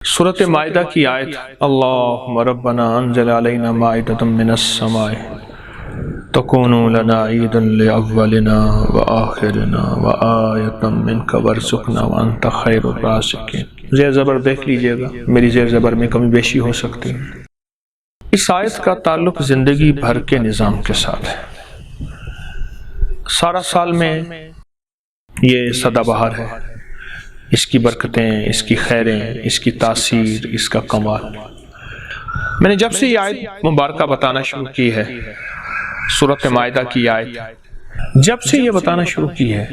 سورۃ مائدہ کی آیت اللہم ربنا انزل علینا مائدۃ من السماء تکون لنا عیدا لاولنا وآخرنا وآیۃ منک وارزقنا وانت خیر الرازقین۔ زیر زبر دیکھ لیجئے گا، میری زیر زبر میں کمی بیشی ہو سکتی ہے۔ اس آیت کا تعلق زندگی بھر کے نظام کے ساتھ ہے۔ سارا سال میں یہ سدا بہار ہے، اس کی برکتیں، اس کی خیریں، اس کی تاثیر، اس کا کمال۔ میں نے جب سے یہ آیت مبارکہ بتانا شروع کی ہے، سورۃ مائدہ کی آیت جب سے یہ بتانا شروع کی ہے،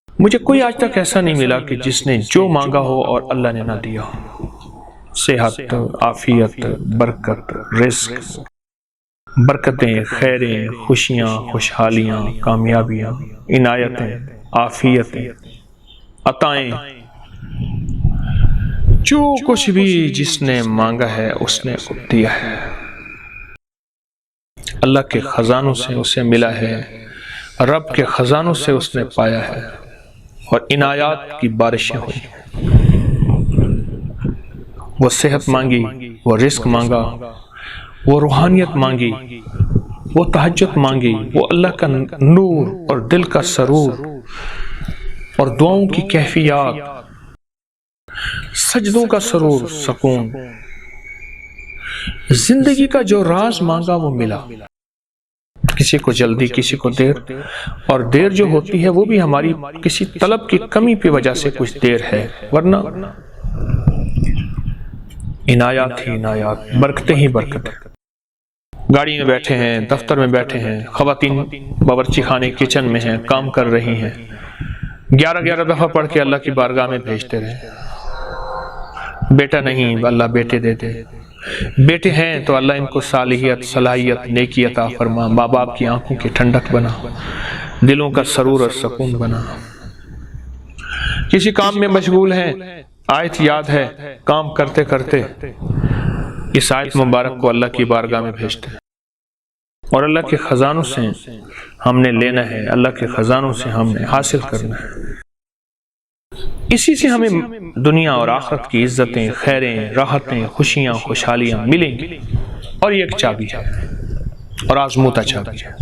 مجھے کوئی آج تک ایسا نہیں ملا کہ جس نے جو مانگا ہو اور اللہ نے نہ دیا ہو۔ صحت، عافیت، برکت، رزق، برکتیں، خیریں، خوشیاں، خوشحالیاں، کامیابیاں، عنایتیں، عافیتیں، عطائیں، جو کچھ بھی جس نے مانگا ہے اس نے دیا ہے۔ اللہ کے خزانوں سے اسے ملا ہے، رب کے خزانوں سے اس نے پایا ہے، اور عنایات کی بارشیں ہوئی۔ وہ صحت مانگی، وہ رزق مانگا، وہ روحانیت مانگی، وہ تہجد مانگی، وہ اللہ کا نور اور دل کا سرور اور دعاؤں کی کیفیات، سجدوں کا سرور، سکون۔ زندگی کا جو راز مانگا وہ ملا، کسی کو جلدی، کسی کو دیر، اور دیر جو ہوتی ہے وہ بھی ہماری کسی طلب کی کمی کی وجہ سے کچھ دیر ہے، ورنہ عنایات ہی عنایات، برکتیں ہی برکتیں۔ گاڑی میں بیٹھے ہیں، دفتر میں بیٹھے ہیں، خواتین باورچی خانے کچن میں ہیں، کام کر رہی ہیں، 11 دفعہ پڑھ کے اللہ کی بارگاہ میں بھیجتے رہے۔ بیٹا نہیں، اللہ بیٹے دے دے۔ بیٹے ہیں تو اللہ ان کو صلاحیت، نیکی عطا فرما، ماں باپ کی آنکھوں کی ٹھنڈک بنا، دلوں کا سرور اور سکون بنا۔ کسی کام میں مشغول ہیں، آیت یاد ہے، کام کرتے کرتے اس آیت مبارک کو اللہ کی بارگاہ میں بھیجتے ہیں، اور اللہ کے خزانوں سے ہم نے لینا ہے، اللہ کے خزانوں سے ہم نے حاصل کرنا ہے۔ اسی سے ہمیں دنیا اور آخرت کی عزتیں، خیریں، راحتیں، خوشیاں، خوشحالیاں ملیں گی، اور یہ ایک چابی ہے، اور آزمودہ چابی ہے۔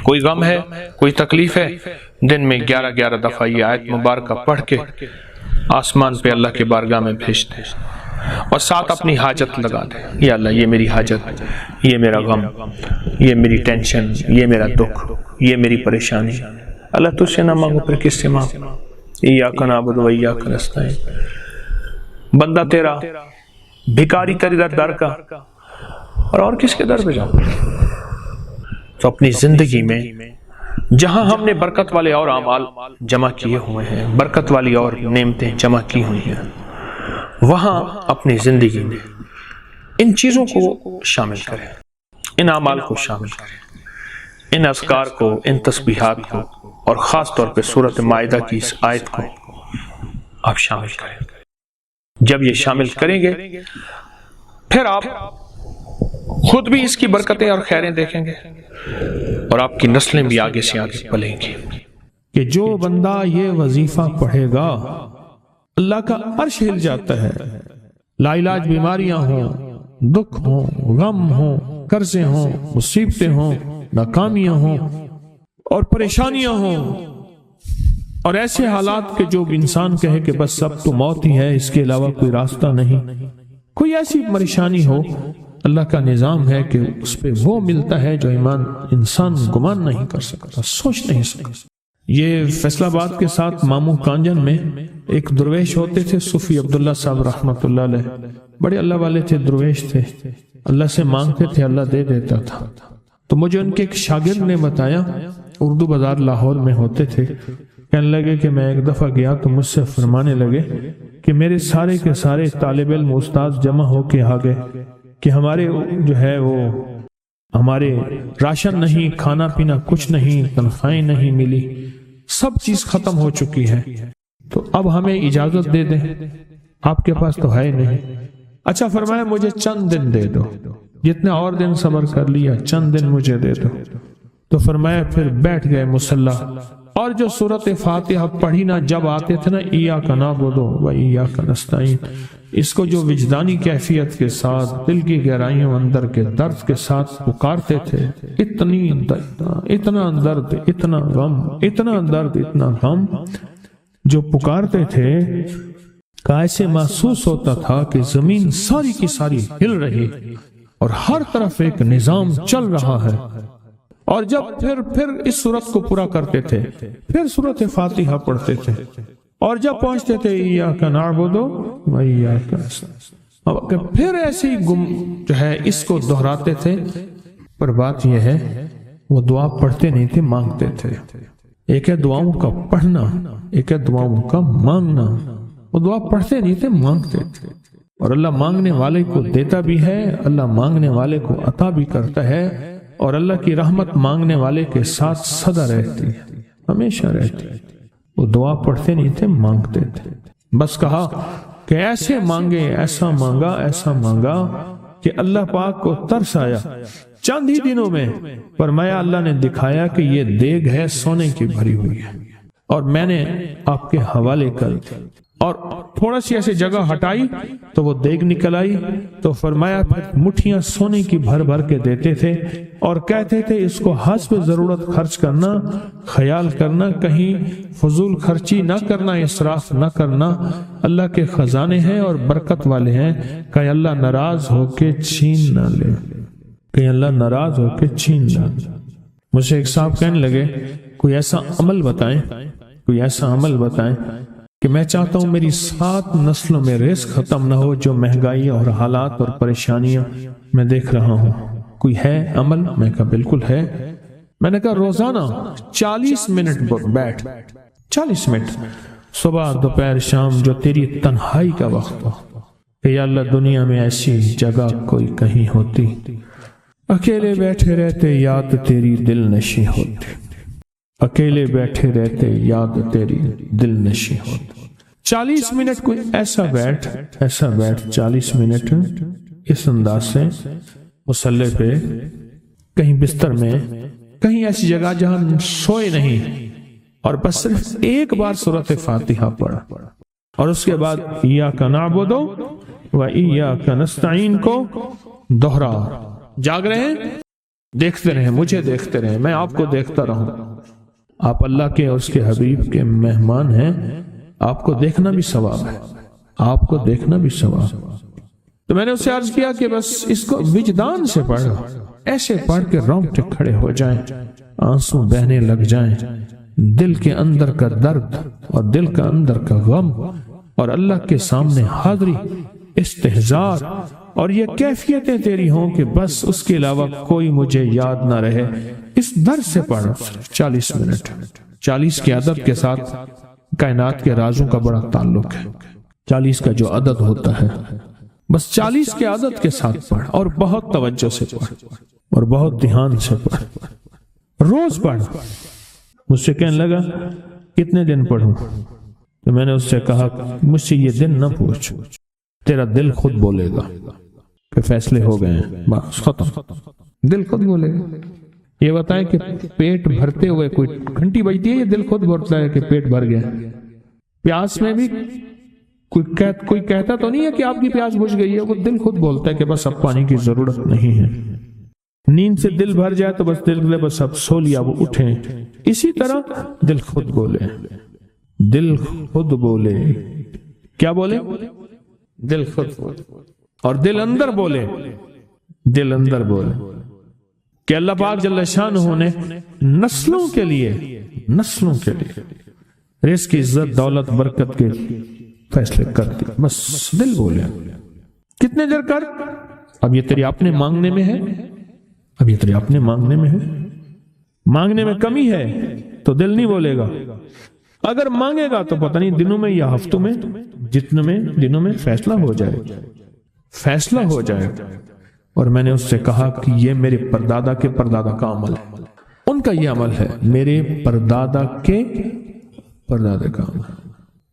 کوئی غم ہے، کوئی تکلیف ہے، دن میں 11 دفعہ یہ آیت مبارکہ پڑھ کے آسمان پہ اللہ کی بارگاہ میں بھیجتے ہیں، اور ساتھ اپنی حاجت لگا دیں۔ یا اللہ، یہ میری حاجت، یہ میرا غم، یہ میری ٹینشن، یہ میرا دکھ، یہ میری پریشانی، اللہ تجھ سے نہ مانگو پھر کس سے مانگو؟ ایاک نعبد و ایاک نستعین۔ بندہ تیرا، بھکاری تیرے در کا، اور کس کے در پہ جاؤں؟ تو اپنی زندگی میں جہاں ہم نے برکت والے اور اعمال جمع کیے ہوئے ہیں، برکت والی اور نعمتیں جمع کی ہوئی ہیں، وہاں اپنی زندگی میں ان چیزوں کو شامل کریں، ان اعمال کو شامل کریں، ان اذکار کو، ان تسبیحات کو، اور خاص طور پہ سورۃ مائدہ کی اس آیت کو آپ شامل کریں۔ جب یہ شامل کریں گے پھر آپ خود بھی اس کی برکتیں اور خیریں دیکھیں گے، اور آپ کی نسلیں بھی آگے سے آگے پلیں گی۔ کہ جو بندہ یہ وظیفہ پڑھے گا اللہ کا عرش ہل جاتا ہے، لا علاج بیماریاں ہوں، دکھ ہوں، غم ہوں، قرضے ہوں، مصیبتیں ہوں، ناکامیاں ہوں اور پریشانیاں ہوں، اور ایسے حالات کہ جو انسان کہے کہ بس سب تو موت ہی ہے، اس کے علاوہ کوئی راستہ نہیں، کوئی ایسی پریشانی ہو، اللہ کا نظام ہے کہ اس پہ وہ ملتا ہے جو انسان گمان نہیں کر سکتا، سوچ نہیں سکتا۔ یہ فیصل آباد کے ساتھ ماموں کانجن میں ایک درویش ہوتے تھے، صوفی عبداللہ صاحب رحمۃ اللہ علیہ، بڑے اللہ والے تھے، درویش تھے، اللہ سے مانگتے تھے، اللہ دے دیتا تھا۔ تو مجھے ان کے ایک شاگرد نے بتایا، اردو بازار لاہور میں ہوتے تھے، کہنے لگے کہ میں ایک دفعہ گیا تو مجھ سے فرمانے لگے کہ میرے سارے کے سارے طالب علم استاد جمع ہو کے آ گئے کہ ہمارے جو ہے وہ ہمارے راشن نہیں، کھانا پینا کچھ نہیں، تنخواہیں نہیں ملی، سب چیز ختم ہو چکی ہے، تو اب ہمیں اجازت دے دیں، آپ کے پاس تو ہے نہیں۔ اچھا فرمایا مجھے چند دن دے دو، جتنے اور دن صبر کر لیا، چند دن مجھے دے دو۔ تو فرمایا پھر بیٹھ گئے مصلی اور جو سورت فاتحہ پڑھی نا جب آتے تھے نا ایاک نعبد و ایاک نستعین، اس کو جو وجدانی کیفیت کے ساتھ دل کی گہرائیوں اندر کے درد کے ساتھ پکارتے تھے، اتنا درد، اتنا غم، اتنا درد، اتنا غم جو پکارتے تھے کہ ایسے محسوس ہوتا تھا کہ زمین ساری کی ساری ہل رہی اور ہر طرف ایک نظام چل رہا ہے۔ اور جب پھر اس صورت کو پورا کرتے تھے، پھر سورت فاتحہ پڑھتے تھے، اور جب پہنچتے تھے ایاک نعبد و ایاک نستعین، پھر ایسے ہی جو ہے اس کو دہراتے تھے۔ پر بات یہ ہے وہ دعا پڑھتے نہیں تھے، مانگتے تھے۔ ایک ہے دعاؤں کا پڑھنا، ایک ہے دعاؤں کا مانگنا۔ وہ دعا پڑھتے نہیں تھے، مانگتے تھے، اور اللہ مانگنے والے کو دیتا بھی ہے، اللہ مانگنے والے کو عطا بھی کرتا ہے، اور اللہ کی رحمت مانگنے والے کے ساتھ سدا رہتی ہے، ہمیشہ رہتی ہے۔ وہ دعا پڑھتے نہیں تھے، مانگتے تھے۔ بس کہا کہ ایسے مانگے، ایسا مانگا، ایسا مانگا کہ اللہ پاک کو ترس آیا۔ چند ہی دنوں میں فرمایا، اللہ نے دکھایا کہ یہ دیگ ہے سونے کی بھری ہوئی ہے، اور میں نے آپ کے حوالے کر دی، اور تھوڑا سی ایسے جگہ ہٹائی تو وہ دیگ نکل آئی۔ تو فرمایا پھر مٹھیاں سونے کی بھر بھر کے دیتے تھے، اور کہتے تھے اس کو حسب ضرورت خرچ کرنا، خیال کرنا، کہیں فضول خرچی نہ کرنا، اسراف نہ کرنا۔ اللہ کے خزانے ہیں اور برکت والے ہیں، کہ اللہ ناراض ہو کے چھین نہ لے، کہ اللہ ناراض ہو کے چھین نہ لے۔ مجھے ایک صاحب کہنے لگے کوئی ایسا عمل بتائیں، کوئی ایسا عمل بتائیں کہ میں چاہتا ہوں میری 7 نسلوں میں رزق ختم نہ ہو، جو مہنگائی اور حالات اور پریشانیاں میں دیکھ رہا ہوں۔ کوئی ہے عمل؟ میں کہا بالکل ہے۔ میں نے کہا روزانہ 40 منٹ بیٹھ، 40 منٹ صبح دوپہر شام، جو تیری تنہائی کا وقت ہو، کہ یا اللہ دنیا میں ایسی جگہ کوئی کہیں ہوتی، اکیلے بیٹھے رہتے یاد تیری دل نشیں ہوتی، اکیلے بیٹھے رہتے یاد تیری دل نشیں ہوتی۔ 40 منٹ کوئی ایسا بیٹھ 40 منٹ اس انداز سے مصلی پہ، کہیں بستر میں، کہیں ایسی جگہ جہاں سوئے نہیں، اور بس صرف ایک بار سورت فاتحہ پڑھا، اور اس کے بعد ایاک نعبد و ایاک نستعین کو دوہرا۔ جاگ رہے ہیں، دیکھتے رہیں، مجھے دیکھتے رہیں، میں آپ کو دیکھتا رہوں۔ آپ اللہ کے اور اس کے حبیب کے مہمان ہیں، آپ کو دیکھنا بھی ثواب ہے، آپ کو دیکھنا بھی ثواب۔ تو میں نے اسے عرض کیا کہ بس اس کو وجدان سے پڑھو، ایسے پڑھ کے رونگٹے کھڑے ہو جائیں، آنسو بہنے لگ جائیں، دل کے اندر کا درد اور دل کا اندر کا غم، اور اللہ کے سامنے حاضری، استحضار، اور یہ کیفیتیں تیری ہوں کہ بس اس کے علاوہ کوئی مجھے یاد نہ رہے۔ اس درد سے پڑھو 40 منٹ۔ 40 کے عدد کے ساتھ کائنات کے رازوں کا بڑا تعلق ہے۔ 40 کا جو عدد ہوتا ہے، بس 40 کے عدد کے ساتھ پڑھ، اور بہت توجہ سے پڑھ، اور بہت دھیان سے پڑھ، روز پڑھ۔ مجھ سے کہنے لگا کتنے دن پڑھوں؟ تو میں نے اس سے کہا مجھ سے یہ دن نہ پوچھ، تیرا دل خود بولے گا کہ فیصلے ہو گئے ہیں، بس ختم، دل خود بولے گا۔ یہ بتائیں کہ پیٹ بھرتے ہوئے کوئی گھنٹی بجتی ہے، یہ دل خود بولتا ہے کہ پیٹ بھر گیا۔ پیاس میں بھی کوئی کہتا تو نہیں ہے کہ آپ کی پیاس بجھ گئی ہے، وہ دل خود بولتا ہے کہ بس اب پانی کی ضرورت نہیں ہے۔ نیند سے دل بھر جائے تو بس دل بولے بس اب سو لیا، وہ اٹھیں۔ اسی طرح دل خود بولے، دل خود بولے، کیا بولے؟ دل خود بولے، اور دل اندر بولے، دل اندر بولے کہ اللہ پاک جل شانہ نے نسلوں کے لیے رزق، عزت، دولت، برکت کے فیصلے کر دی، بس دل بولے۔ کتنے دیر کر؟ اب یہ تیری اپنے مانگنے میں ہے، اب یہ تیری اپنے مانگنے میں ہے۔ مانگنے میں کمی ہے تو دل نہیں بولے گا، اگر مانگے گا تو پتہ نہیں دنوں میں یا ہفتوں میں، جتنے میں دنوں میں فیصلہ ہو جائے، فیصلہ ہو جائے۔ اور میں نے اس سے کہا کہ یہ میرے پردادا کے پردادا کا عمل ہے، ان کا یہ عمل ہے، میرے پردادا کے پردادا کا عمل،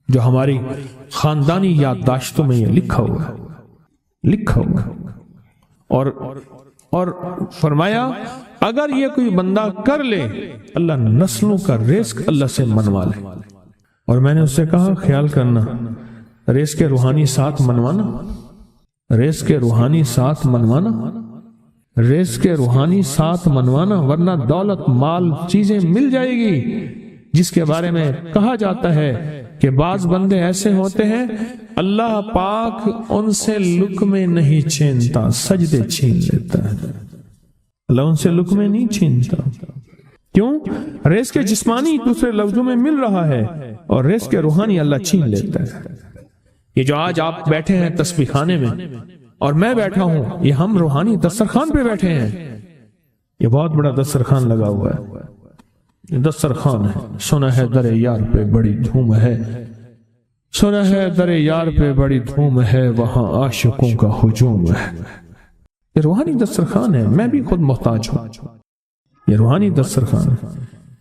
جو ہماری خاندانی یادداشتوں میں یہ لکھا ہوا ہے، لکھا ہوا ہے۔ اور فرمایا اگر یہ کوئی بندہ کر لے اللہ نسلوں کا رزق اللہ سے منوا لے۔ اور میں نے اس سے کہا خیال کرنا رزق کے روحانی ساتھ منوانا، رزق کے روحانی ساتھ منوانا، رزق کے روحانی ساتھ منوانا، ورنہ دولت مال چیزیں مل جائے گی جس کے بارے میں کہا جاتا ہے کہ بعض بندے ایسے ہوتے ہیں اللہ پاک ان سے لقمے نہیں چھینتا، سجدے چھین لیتا ہے۔ اللہ ان سے لقمے نہیں چھینتا، کیوں؟ رزق جسمانی دوسرے لفظوں میں مل رہا ہے اور رزق روحانی اللہ چھین لیتا ہے۔ یہ جو آج آپ بیٹھے ہیں تسبیح خانے میں اور میں بیٹھا ہوں، یہ ہم روحانی دسترخوان پہ بیٹھے ہیں۔ یہ بہت بڑا دسترخوان لگا ہوا ہے، یہ دسترخوان ہے۔ سنا ہے در یار پہ بڑی دھوم ہے، سنا ہے در یار پہ بڑی دھوم ہے، وہاں عاشقوں کا ہجوم ہے۔ یہ روحانی دسترخوان ہے، میں بھی خود محتاج ہوں، یہ روحانی دسترخوان ہے۔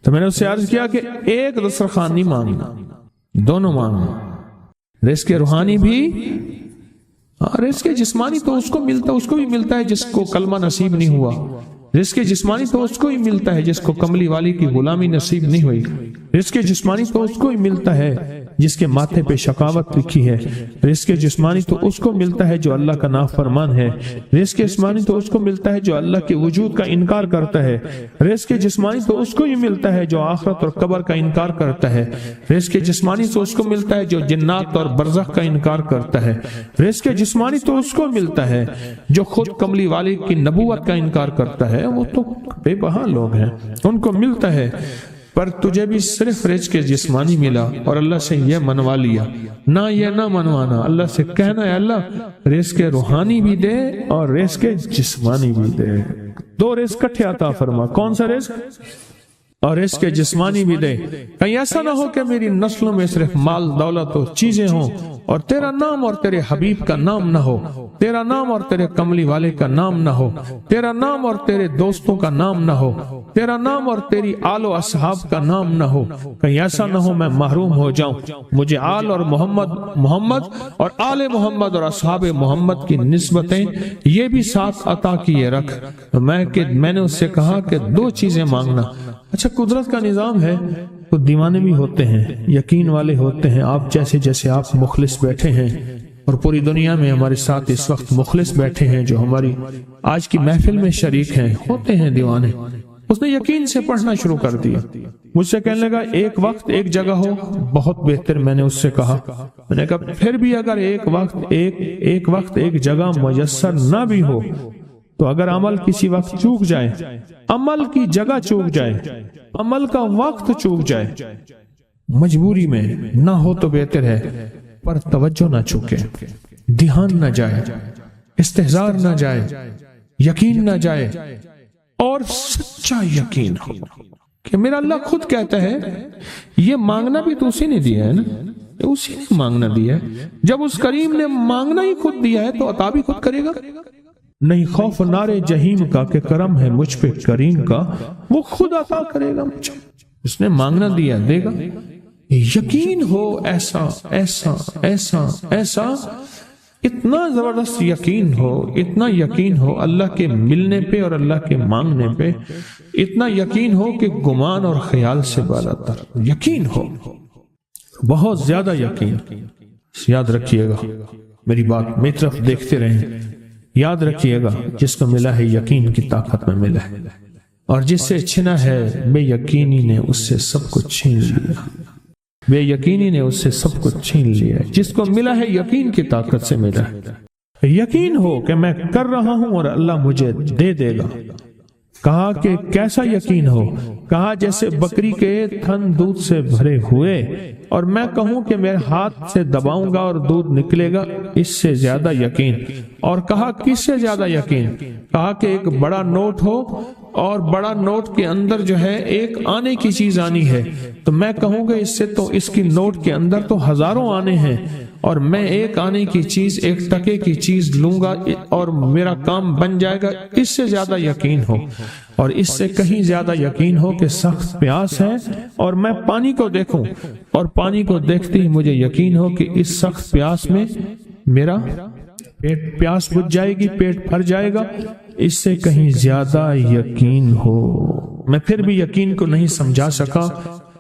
تو میں نے اس سے عرض کیا کہ ایک دسترخوان نہیں مانگنا، دونوں مانگنا، رزق روحانی بھی اور رزق جسمانی تو اس کو بھی ملتا ہے جس کو کلمہ نصیب نہیں ہوا، رزق جسمانی تو اس کو ہی ملتا ہے جس کو کملی والی کی غلامی نصیب نہیں ہوئی، رزق جسمانی تو اس کو ہی ملتا ہے جس کے ماتھے پہ شقاوت لکھی ہے، رزق جسمانی تو اس کو ملتا ہے جو اللہ کا نافرمان ہے، رزق جسمانی تو اس کو ملتا ہے جو اللہ کے وجود کا انکار کرتا ہے، رزق جسمانی تو اس کو ہی ملتا ہے جو آخرت اور قبر کا انکار کرتا ہے، رزق جسمانی تو اس کو ملتا ہے جو جنات اور برزخ کا انکار کرتا ہے، رزق جسمانی تو اس کو ملتا ہے جو خود کملی والی کی نبوت کا انکار کرتا ہے، وہ تو بے بہا لوگ ہیں، ان کو ملتا ہے۔ پر تجھے بھی صرف رزق جسمانی ملا اور اللہ سے یہ منوا لیا، نہ یہ نہ منوانا، اللہ سے کہنا ہے اللہ رزق روحانی بھی دے اور رزق جسمانی بھی دے، دو رزق کٹھے عطا فرما۔ کون سا رزق؟ اور رزق جسمانی بھی دے۔ کہیں ایسا نہ ہو کہ میری نسلوں میں صرف مال دولت و چیزیں ہوں اور تیرا نام اور تیرے حبیب کا نام نہ ہو، تیرا نام اور تیرے کملی والے کا نام نہ ہو، تیرا نام اور تیرے دوستوں کا نام نہ ہو، تیرا نام اور تیری آل و اصحاب کا نام نہ ہو۔ کہیں ایسا نہ ہو میں محروم ہو جاؤں، مجھے آل اور محمد اور آل محمد اور اصحاب محمد کی نسبتیں یہ بھی ساتھ عطا کیے رکھ۔ میں نے اس سے کہا کہ دو چیزیں مانگنا۔ اچھا قدرت کا نظام ہے، تو دیوانے بھی ہوتے ہیں، یقین والے ہوتے ہیں، آپ جیسے آپ مخلص بیٹھے ہیں اور پوری دنیا میں ہمارے ساتھ اس وقت مخلص بیٹھے ہیں جو ہماری آج کی محفل میں شریک ہیں، ہوتے ہیں دیوانے۔ اس نے یقین سے پڑھنا شروع کر دیا، مجھ سے کہنے لگا ایک وقت ایک جگہ ہو بہت بہتر۔ میں نے اس سے کہا، میں نے کہا پھر بھی اگر ایک وقت ایک جگہ میسر نہ بھی ہو تو اگر عمل کسی وقت چوک جائے، عمل کی جگہ چوک جائے، عمل کا وقت چوک جائے، مجبوری میں نہ ہو تو بہتر ہے، پر توجہ نہ چوکے، دھیان نہ جائے، استحضار نہ جائے، یقین نہ جائے، اور سچا یقین ہو کہ میرا اللہ خود کہتا ہے یہ مانگنا بھی تو اسی نے دیا ہے نا، اسی نے مانگنا دیا ہے۔ جب اس کریم نے مانگنا ہی خود دیا ہے تو عطا بھی خود کرے گا۔ نہیں خوف نارے جہیم کا کہ کرم ہے مجھ پہ کریم کا، وہ خود عطا کرے گا مجھے، اس نے مانگنا دیا دے گا۔ یقین ہو ایسا ایسا ایسا ایسا، اتنا زبردست یقین ہو، اتنا یقین ہو اللہ کے ملنے پہ اور اللہ کے مانگنے پہ، اتنا یقین ہو کہ گمان اور خیال سے بالا تر یقین ہو، بہت زیادہ یقین۔ یاد رکھیے گا میری بات، میری طرف دیکھتے رہیں، یاد رکھیے گا جس کو ملا ہے یقین کی طاقت میں ملا ہے، اور جس سے چھنا ہے بے یقینی نے اس سے سب کچھ چھین لیا، بے یقینی نے اس سے سب کچھ چھین لیا۔ جس کو ملا ہے یقین کی طاقت سے ملا ہے، یقین ہو کہ میں کر رہا ہوں اور اللہ مجھے دے دے گا۔ کہا کہ کیسا یقین ہو؟ کہا جیسے بکری کے تھن دودھ سے بھرے ہوئے اور میں کہوں کہ میرے ہاتھ سے دباؤں گا اور دودھ نکلے گا، اس سے زیادہ یقین۔ اور کہا کس سے زیادہ یقین؟ کہا کہ ایک بڑا نوٹ ہو اور بڑا نوٹ کے اندر جو ہے ایک آنے کی چیز آنی ہے، تو میں کہوں گا اس سے تو اس کی نوٹ کے اندر تو ہزاروں آنے ہیں، اور میں ایک آنے کی چیز، ایک ٹکے کی چیز لوں گا اور میرا کام بن جائے گا۔ اس سے زیادہ یقین ہو، اور اس سے کہیں زیادہ یقین ہو کہ سخت پیاس ہے اور میں پانی کو دیکھوں، اور پانی کو دیکھتے ہی مجھے یقین ہو کہ اس سخت پیاس میں میرا پیاس بجھ جائے گی، پیٹ بھر جائے گا۔ اس سے کہیں زیادہ یقین ہو۔ میں پھر بھی یقین کو نہیں سمجھا سکا،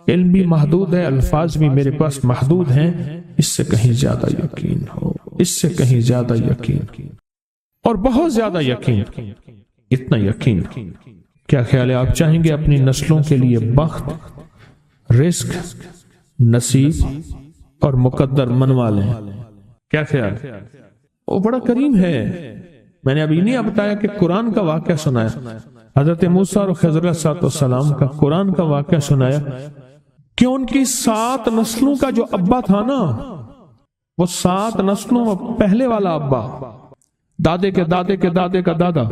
علم بھی محدود ہے، الفاظ بھی میرے پاس محدود ہیں، اس سے کہیں زیادہ یقین ہو، اس سے کہیں زیادہ یقین اور بہت زیادہ یقین، اتنا یقین۔ کیا خیال ہے؟ آپ چاہیں گے اپنی نسلوں کے لیے بخت، رزق، نصیب اور مقدر منوا لیں؟ کیا خیال؟ وہ بڑا کریم ہے۔ میں نے ابھی نہیں بتایا کہ قرآن کا واقعہ سنایا، حضرت موسیٰ اور خضر علیہ السلام کا قرآن کا واقعہ سنایا کہ ان کی 7 نسلوں کا جو ابا تھا نا، وہ 7 نسلوں میں پہلے والا ابا، دادے کے دادے کے دادے کا دادا،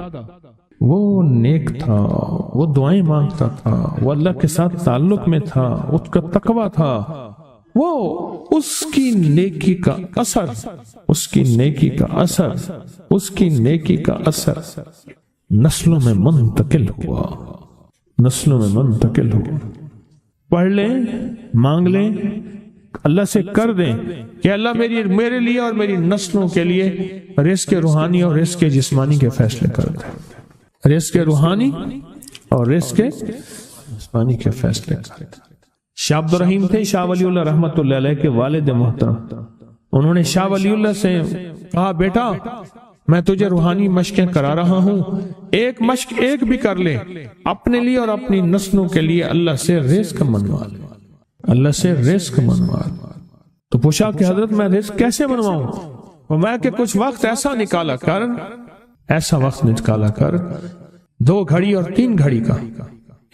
وہ نیک تھا، وہ دعائیں مانگتا تھا، وہ اللہ کے ساتھ تعلق میں تھا، اس کا تقوی تھا، وہ اس کی نیکی کا اثر، اس کی نیکی کا اثر، اس کی نیکی کا اثر نسلوں میں منتقل ہوا، نسلوں میں منتقل ہوا۔ پڑھ لیں، مانگ لیں، اللہ سے کر دیں کہ اللہ میرے لیے اور میری نسلوں کے لیے رزق روحانی اور رزق جسمانی کے فیصلے کر دیں، رزق روحانی اور رزق جسمانی کے فیصلے کر دیں۔ شاہ عبد الرحیم تھے شاہ ولی اللہ رحمت اللہ علیہ کے والد محترم۔ انہوں نے شاہ ولی اللہ سے کہا، بیٹا میں تجھے روحانی مشقیں کرا رہا ہوں، ایک مشق ایک بھی کر لے، اپنے لیے اور اپنی نسلوں کے لیے اللہ سے رزق منوا لے، اللہ سے رزق منوا لے۔ تو پوچھا کہ حضرت میں رزق کیسے منواؤں؟ فرمایا کہ کچھ وقت ایسا نکالا کر، ایسا وقت نکالا کر 2 گھڑی اور 3 گھڑی کا،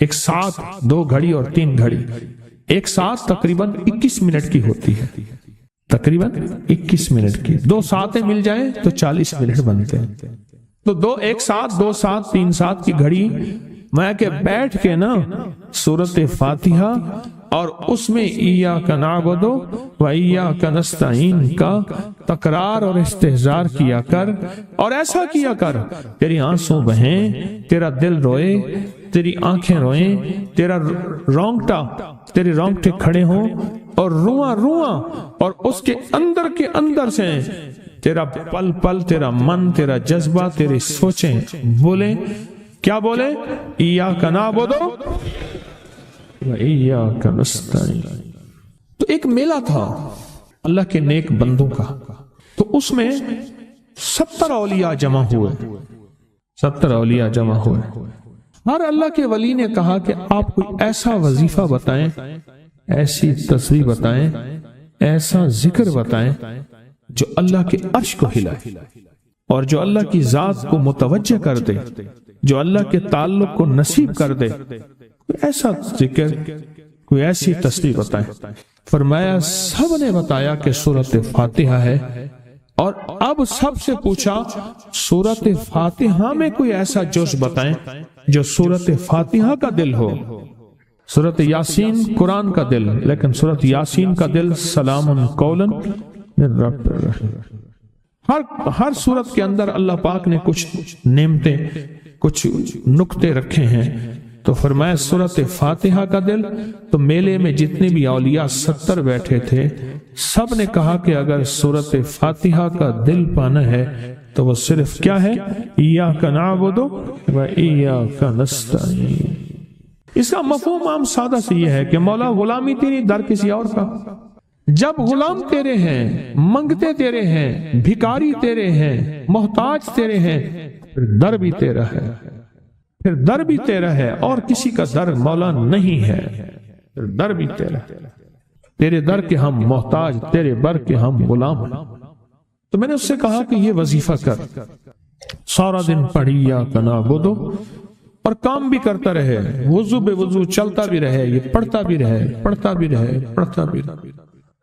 ایک ساتھ 2 گھڑی اور 3 گھڑی، ایک ساتھ تقریباً 21 منٹ کی ہوتی ہے، تقریباً 21 منٹ کی، 2 ساتیں مل جائیں تو 40 منٹ بنتے ہیں، تو ایک ساتھ 2 ساتھ 3 ساتھ کی گھڑی میں کہ بیٹھ کے نا سورۃ فاتحہ اور اس میں ایاک نعبد و ایاک نستعین کا تکرار اور استحضار کیا کر، اور ایسا کیا کر تیری آنسوں بہیں، تیرا دل روئے، تیری آنکھیں روئیں، تیرے رونگٹے کھڑے ہوں اور رواں رواں، اور اس کے اندر سے تیرا پل پل، تیرا من، تیرا جذبہ، تیری سوچیں بولیں، کیا بولے؟ ایاک نعبد و ایاک نستعین۔ تو ایک میلہ تھا اللہ کے نیک بندوں کا، تو اس میں 70 اولیاء جمع ہوئے، 70 اولیاء جمع ہوئے۔ ہر اللہ کے ولی نے کہا کہ آپ کوئی ایسا وظیفہ بتائیں، ایسی تصویر بتائیں، ایسا ذکر بتائیں جو اللہ کے عرش کو ہلائے اور جو اللہ کی ذات کو متوجہ کر دے، جو اللہ کے تعلق کو نصیب کر دے، کوئی ایسا ذکر، کوئی ایسی تصویر بتائیں۔ فرمایا سب نے بتایا کہ سورۃ فاتحہ ہے، اور اب سب سے پوچھا سورۃ فاتحہ میں کوئی ایسا جز بتائیں جو سورۃ فاتحہ کا دل ہو۔ سورۃ یاسین قرآن کا دل، لیکن سورۃ یاسین کا دل سلام قولا من رب الرحیم۔ ہر سورت کے اندر اللہ پاک نے کچھ نعمتیں، کچھ نقطے رکھے ہیں، تو فرمایا سورۃ فاتحہ کا دل۔ تو میلے میں جتنے بھی اولیاء 70 بیٹھے تھے، سب نے کہا کہ اگر سورۃ فاتحہ کا دل پانا ہے تو وہ صرف کیا ہے؟ ایاک نعبد و ایاک نستعین۔ اس کا مفہوم عام سادہ سے یہ ہے کہ مولا غلامی تیری، در کسی اور کا۔ جب غلام تیرے ہیں، منگتے تیرے ہیں، بھکاری تیرے ہیں، محتاج تیرے ہیں، پھر در بھی تیرا ہے، پھر در بھی تیرا ہے، اور کسی کا در مولا نہیں ہے، پھر در بھی تیرا ہے۔ تیرے در کے ہم محتاج، تیرے بر کے ہم غلام ہیں۔ تو میں نے اس سے کہا کہ یہ وظیفہ کر، سارا دن پڑھی ایاک نعبد، اور کام بھی کرتا رہے، وضو بے وضو چلتا بھی رہے، یہ پڑھتا بھی رہے، پڑھتا بھی رہے، پڑھتا بھی رہے،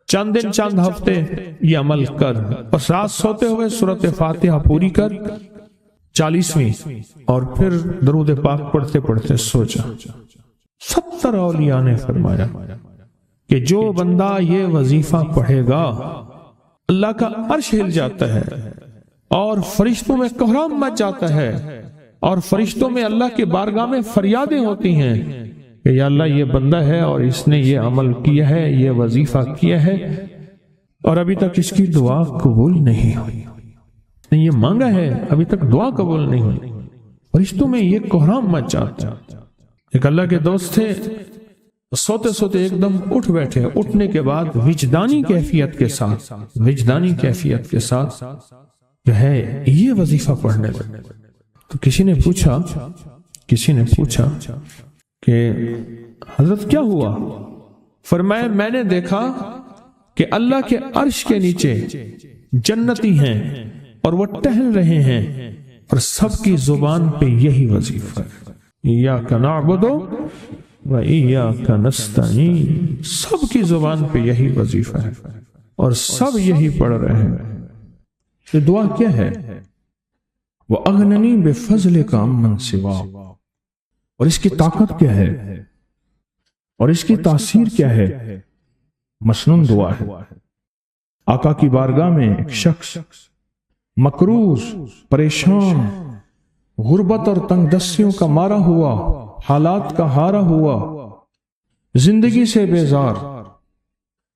چند دن چند ہفتے یہ عمل کر، اور رات سوتے ہوئے سورۃ فاتحہ پوری کر 40ویں، اور پھر درود پاک پڑھتے پڑھتے سو جا۔ 70 اولیاء نے فرمایا کہ جو بندہ یہ وظیفہ پڑھے گا اللہ کا عرش ہل جاتا ہے، اور فرشتوں میں کوہرام مچ جاتا ہے، اور فرشتوں میں اللہ کے بارگاہ میں فریادیں ہوتی ہیں کہ یا اللہ یہ بندہ ہے اور اس نے یہ عمل کیا ہے، یہ وظیفہ کیا ہے، اور ابھی تک اس کی دعا قبول نہیں ہوئی، یہ مانگا ہے ابھی تک دعا قبول نہیں ہوئی، فرشتوں میں یہ کوہرام مچ جاتا ہے۔ ایک اللہ کے دوست تھے، سوتے سوتے ایک دم اٹھ بیٹھے، اٹھنے کے بعد وجدانی کیفیت کے ساتھ جو ہے یہ وظیفہ پڑھنے لگے۔ تو کسی نے پوچھا کہ حضرت کیا ہوا؟ فرمایا میں نے دیکھا کہ اللہ کے عرش کے نیچے جنتی ہیں اور وہ ٹہل رہے ہیں اور سب کی زبان پہ یہی وظیفہ ہے، ایاک نعبد و ایاک نستعین، سب کی زبان پہ یہی وظیفہ ہے اور سب یہی پڑھ رہے ہیں۔ یہ دعا کیا ہے؟ وَأَغْنَنِي بِفَضْلِكَ عَمَّنْ سِوَاكَ، اور اس کی طاقت کیا ہے اور اس کی تاثیر کیا ہے؟ مسنون دعا ہے۔ آقا کی بارگاہ میں ایک شخص مقروض، پریشان، غربت اور تنگ دستیوں کا مارا ہوا، حالات کا ہارا ہوا، زندگی سے بیزار،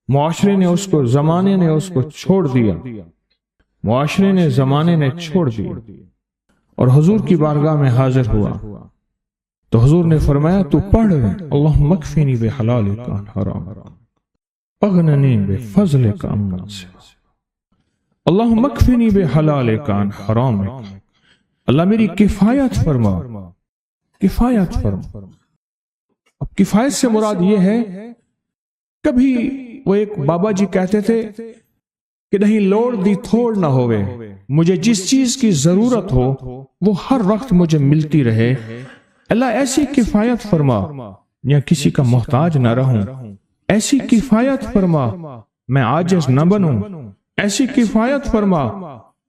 معاشرے نے اس کو، زمانے نے اس کو چھوڑ دیا، اور حضور کی بارگاہ میں حاضر ہوا تو حضور نے فرمایا تو پڑھ اللہم اکفنی بحلالک عن حرامک اغننی بفضلک عمن سواک، اللہم اکفنی بحلالک عن حرامک، اللہ میری کفایت فرما۔ اب کفایت سے مراد یہ ہے، کبھی وہ ایک بابا جی کہتے تھے کہ نہیں لوڑ دی تھوڑ نہ ہوئے، مجھے جس چیز کی ضرورت ہو وہ ہر وقت مجھے ملتی رہے، اللہ ایسی کفایت فرما یا کسی کا محتاج نہ رہوں، ایسی کفایت فرما میں عاجز نہ بنوں، ایسی کفایت فرما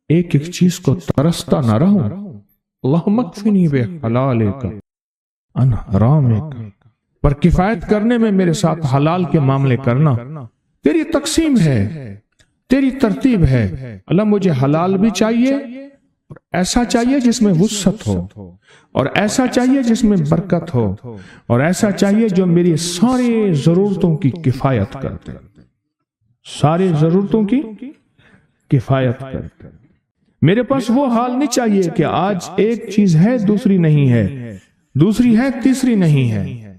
ایک ایک چیز کو ترستا نہ رہوں، اللہم اکفنی بحلالک عن حرامک، پر کفایت کرنے میں میرے ساتھ حلال کے معاملے کرنا تیری تقسیم ہے، تیری ترتیب ہے، اللہ مجھے حلال بھی چاہیے اور ایسا چاہیے جس میں وسعت ہو، اور ایسا چاہیے جس میں برکت ہو، اور ایسا چاہیے جو میری ساری ضرورتوں کی کفایت کرتے، ساری ضرورتوں کی کفایت کرتے۔ میرے پاس وہ حال نہیں چاہیے کہ آج ایک چیز ہے دوسری نہیں ہے، دوسری ہے تیسری نہیں ہے۔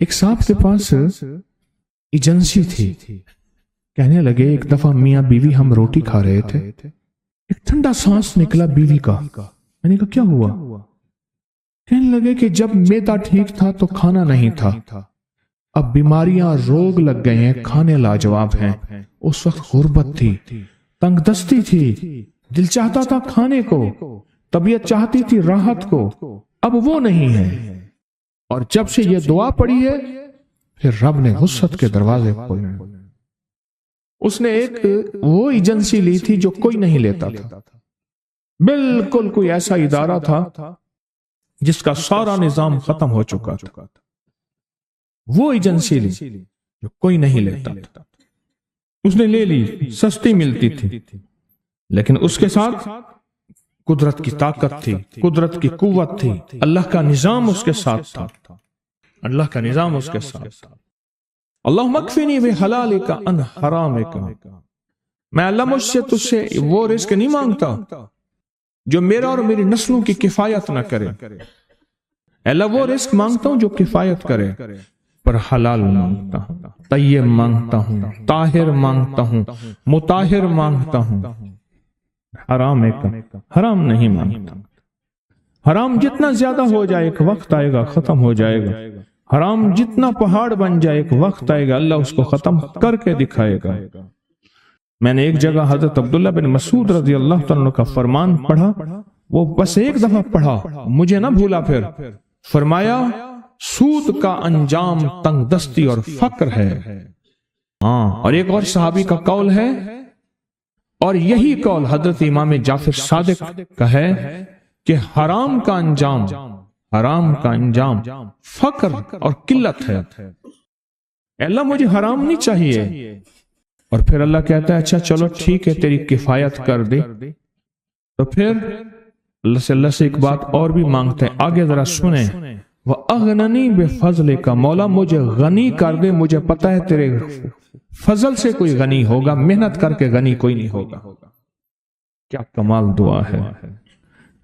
ایک صاحب کے پاس ایجنسی تھی، کہنے لگے ایک دفعہ میاں بیوی ہم روٹی کھا رہے تھے، ایک ٹھنڈا سانس نکلا بیوی کا، میں نے کہا کیا ہوا؟ کہنے لگے کہ جب میدا ٹھیک تھا تو کھانا نہیں تھا، اب بیماریاں روگ لگ گئے ہیں، کھانے لاجواب ہیں، اس وقت غربت تھی، تنگ دستی تھی، دل چاہتا تھا کھانے کو، طبیعت چاہتی تھی راحت کو، اب وہ نہیں ہے، اور جب سے یہ دعا پڑھی ہے پھر رب نے وسعت کے دروازے کھولے۔ اس نے ایک وہ ایجنسی لی تھی جو کوئی نہیں لیتا تھا، بالکل کوئی ایسا ادارہ تھا جس کا سارا نظام ختم ہو چکا تھا، وہ ایجنسی لی جو کوئی نہیں لیتا تھا، اس نے لے لی، سستی ملتی تھی، لیکن اس کے ساتھ قدرت کی طاقت تھی، قدرت کی قوت تھی، اللہ کا نظام اس کے ساتھ تھا، اللہ کا نظام اس کے ساتھ تھا۔ اللہم اکفنی بحلالک عن حرامک، میں اللہ مجھ سے تجھ سے وہ رزق نہیں مانگتا جو میرا اور میری نسلوں کی کفایت نہ کرے، اللہ وہ رزق مانگتا ہوں جو کفایت کرے، پر حلال مانگتا ہوں، طیب مانگتا ہوں، طاہر مانگتا ہوں، مطہر مانگتا ہوں، حرام نہیں مانگتا۔ حرام جتنا زیادہ ہو جائے ایک وقت آئے گا ختم ہو جائے گا، حرام جتنا پہاڑ بن جائے ایک وقت آئے گا اللہ اس کو ختم کر کے دکھائے گا۔ میں نے ایک جگہ حضرت عبداللہ بن مسعود رضی اللہ تعالیٰ کا فرمان پڑھا، وہ بس ایک دفعہ پڑھا، مجھے نہ بھولا، پھر فرمایا سود کا انجام تنگ دستی اور فقر ہے۔ اور ایک اور صحابی کا قول ہے، اور یہی قول حضرت امام جعفر صادق کا ہے کہ حرام کا انجام فقر اور قلت ہے۔ اللہ مجھے حرام نہیں چاہیے، اور پھر اللہ کہتا ہے اچھا چلو ٹھیک ہے تیری کفایت کر دے، تو پھر اللہ سے ایک بات اور بھی مانگتے ہیں، آگے ذرا سنیں، وَأَغْنَنِي بِفَضْلِكَ، مولا مجھے غنی کر دے، مجھے پتہ ہے تیرے فضل سے کوئی غنی ہوگا، محنت کر کے غنی کوئی نہیں ہوگا۔ کیا کمال دعا ہے،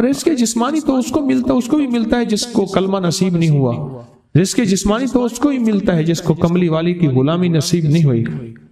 رزق جسمانی تو اس کو بھی ملتا ہے جس کو کلمہ نصیب نہیں ہوا، رزق جسمانی تو اس کو ہی ملتا ہے جس کو کملی والی کی غلامی نصیب نہیں ہوئی،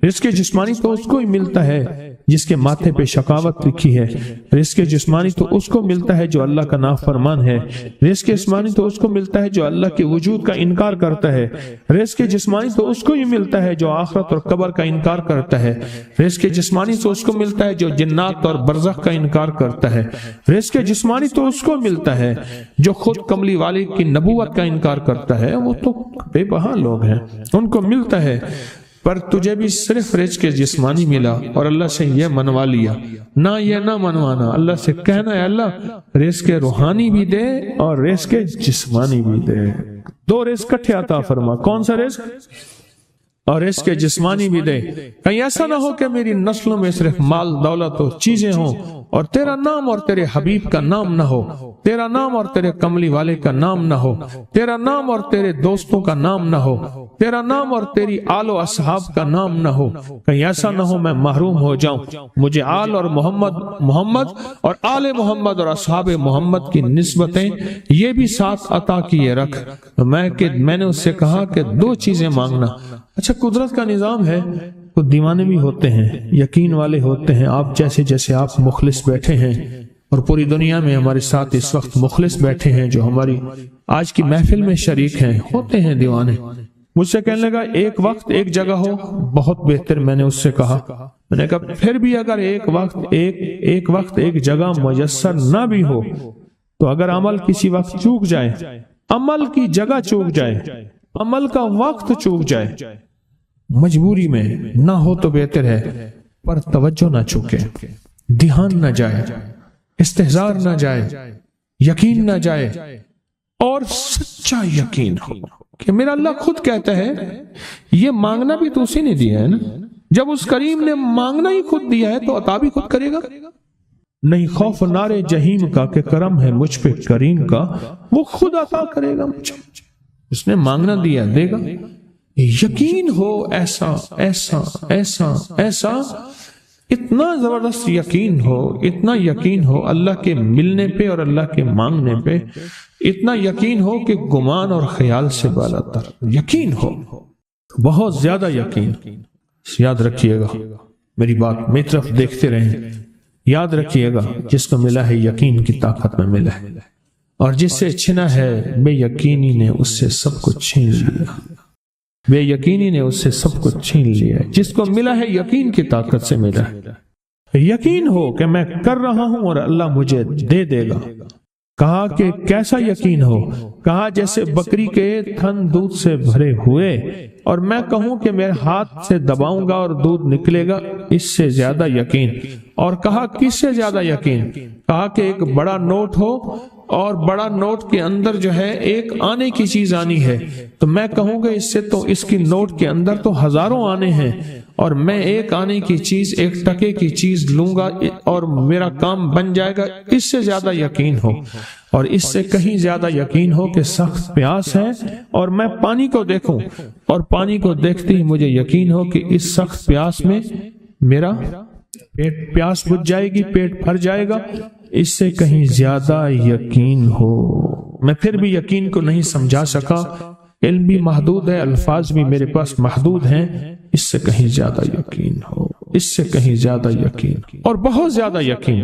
رزق جسمانی تو اس کو ہی ملتا ہے جس کے ماتھے پہ شقاوت لکھی ہے، رزق جسمانی تو اس کو ملتا ہے جو اللہ کا نافرمان ہے، رزق جسمانی تو اس کو ملتا ہے جو اللہ کے وجود کا انکار کرتا ہے، رزق جسمانی تو اس کو ہی ملتا ہے جو آخرت اور قبر کا انکار کرتا ہے، رزق جسمانی تو اس کو ملتا ہے جو جنات اور برزخ کا انکار کرتا ہے، رزق جسمانی تو اس کو ملتا ہے جو خود کملی والی کی نبوت کا انکار کرتا ہے، وہ تو بے بہا لوگ ہیں، ان کو ملتا ہے۔ پر تجھے بھی صرف رزق جسمانی ملا اور اللہ سے یہ منوا لیا، نہ یہ نہ منوانا، اللہ سے کہنا ہے اللہ رزق روحانی بھی دے اور رزق جسمانی بھی دے، دو رزق کٹھے عطا فرما، کون سا رزق؟ اور رزق جسمانی بھی دے۔ کہیں ایسا نہ ہو کہ میری نسلوں میں صرف مال دولت اور چیزیں ہوں اور تیرا نام اور تیرے حبیب کا نام نہ ہو، تیرا نام اور تیرے کملی والے کا نام نہ ہو، تیرا نام اور تیرے دوستوں کا نام نہ ہو، تیرا نام اور تیری آل و اصحاب کا نام نہ ہو، کہیں ایسا نہ ہو میں محروم ہو جاؤں۔ مجھے آل اور محمد اور آل محمد اور اصحاب محمد کی نسبتیں یہ بھی ساتھ عطا کیے رکھ۔ میں نے اس سے کہا کہ دو چیزیں مانگنا۔ اچھا، قدرت کا نظام ہے، کچھ دیوانے بھی ہوتے ہیں، یقین والے ہوتے ہیں، آپ جیسے آپ مخلص بیٹھے ہیں، اور پوری دنیا میں ہمارے ساتھ اس وقت مخلص بیٹھے ہیں جو ہماری آج کی محفل میں شریک ہیں، ہوتے ہیں دیوانے۔ مجھ سے کہنے لگا ایک وقت ایک جگہ ہو بہت بہتر۔ میں نے اس سے کہا، میں نے کہا پھر بھی اگر ایک وقت ایک جگہ میسر نہ بھی ہو تو اگر عمل کسی وقت چوک جائے، عمل کی جگہ چوک جائے، عمل کا وقت چوک جائے، مجبوری میں نہ ہو تو بہتر ہے، پر توجہ نہ چوکے، دھیان نہ جائے، استحضار نہ جائے، یقین نہ جائے، اور سچا یقین ہو کہ میرا اللہ خود کہتا ہے یہ مانگنا بھی تو اسی نے دیا ہے نا، جب اس کریم نے مانگنا ہی خود دیا ہے تو عطا بھی خود کرے گا۔ نہیں خوف نار جہیم کا کہ کرم ہے مجھ پہ کریم کا، وہ خود عطا کرے گا مجھے، اس نے مانگنا دیا دے گا۔ یقین ہو ایسا ایسا ایسا ایسا، اتنا زبردست یقین ہو، اتنا یقین ہو اللہ کے ملنے پہ اور اللہ کے مانگنے پہ، اتنا یقین ہو کہ گمان اور خیال سے بالا تر یقین ہو، بہت زیادہ یقین۔ یاد رکھیے گا میری بات، میری طرف دیکھتے رہیں، یاد رکھیے گا جس کو ملا ہے یقین کی طاقت میں ملا ہے، اور جس سے چھنا ہے بے یقینی نے اس سے سب کچھ چھین لیا، بے یقینی نے اس سے سب کچھ چھین لیا ہے۔ جس کو ملا ہے یقین کی طاقت سے ملا ہے، یقین ہو کہ میں کر رہا ہوں اور اللہ مجھے دے دے گا۔ کہا کہ کیسا یقین ہو؟ کہا جیسے بکری کے تھن دودھ سے بھرے ہوئے اور میں کہوں کہ میرے ہاتھ سے دباؤں گا اور دودھ نکلے گا، اس سے زیادہ یقین۔ اور کہا کس سے زیادہ یقین؟ کہا کہ ایک بڑا نوٹ ہو اور بڑا نوٹ کے اندر جو ہے ایک آنے کی چیز آنی ہے، تو میں کہوں گا اس سے تو اس کی نوٹ کے اندر تو ہزاروں آنے ہیں، اور میں ایک آنے کی چیز، ایک ٹکے کی چیز لوں گا اور میرا کام بن جائے گا۔ اس سے زیادہ یقین ہو، اور اس سے کہیں زیادہ یقین ہو کہ سخت پیاس ہے اور میں پانی کو دیکھوں، اور پانی کو دیکھتے ہی مجھے یقین ہو کہ اس سخت پیاس میں میرا پیاس بجھ جائے گی، پیٹ بھر جائے گا۔ اس سے کہیں زیادہ یقین ہو۔ میں پھر بھی یقین کو نہیں سمجھا سکا، علم بھی محدود ہے، الفاظ بھی میرے پاس محدود ہیں۔ اس سے کہیں زیادہ یقین ہو، اس سے کہیں زیادہ یقین، اور بہت زیادہ یقین۔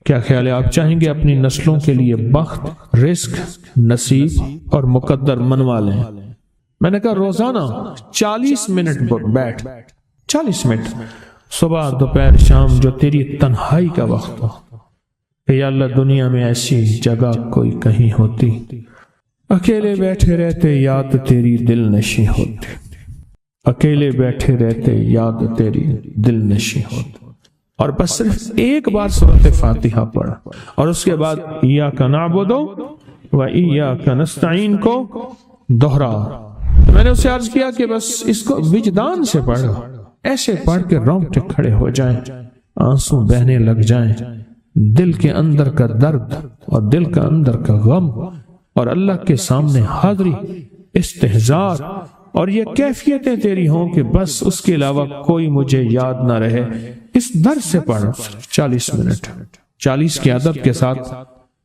کیا خیال ہے آپ چاہیں گے اپنی نسلوں کے لیے بخت، رزق، نصیب اور مقدر منوا لیں؟ میں نے کہا روزانہ 40 منٹ بیٹھ، 40 منٹ صبح دوپہر شام، جو تیری تنہائی کا وقت ہو، کہ یا اللہ دنیا میں ایسی جگہ کوئی کہیں ہوتی، اکیلے بیٹھے رہتے یاد تیری دل نشیں ہوتی، اکیلے بیٹھے رہتے یاد تیری دل نشیں ہوتی، اور بس صرف ایک بار سورۃ فاتحہ پڑھا، اور اس کے بعد ایاک نعبد و ایاک نستعین کو دوہرا۔ میں نے اسے عرض کیا کہ بس اس کو وجدان سے پڑھو، ایسے پڑھ کے رونگٹے کھڑے ہو جائیں، آنسو بہنے لگ جائیں، دل کے اندر کا درد اور دل کا اندر کا غم، اور اللہ کے سامنے حاضری، استحضار، اور یہ کیفیتیں تیری ہوں کہ بس اس کے علاوہ کوئی مجھے یاد نہ رہے۔ اس درد سے پڑھ 40 منٹ، 40 کے ادب کے ساتھ